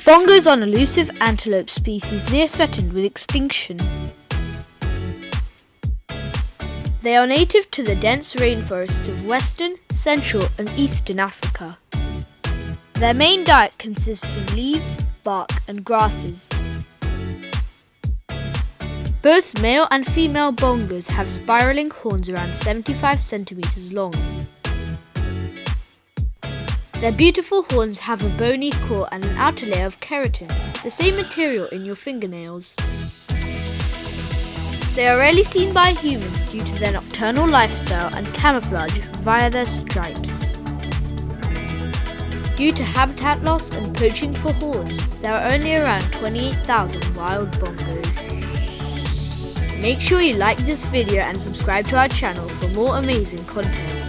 Bongos are an elusive antelope species near threatened with extinction. They are native to the dense rainforests of western, central and eastern Africa. Their main diet consists of leaves, bark and grasses. Both male and female bongos have spiraling horns around 75 centimeters long. Their beautiful horns have a bony core and an outer layer of keratin, the same material in your fingernails. They are rarely seen by humans due to their nocturnal lifestyle and camouflage via their stripes. Due to habitat loss and poaching for horns, there are only around 28,000 wild bongos. Make sure you like this video and subscribe to our channel for more amazing content.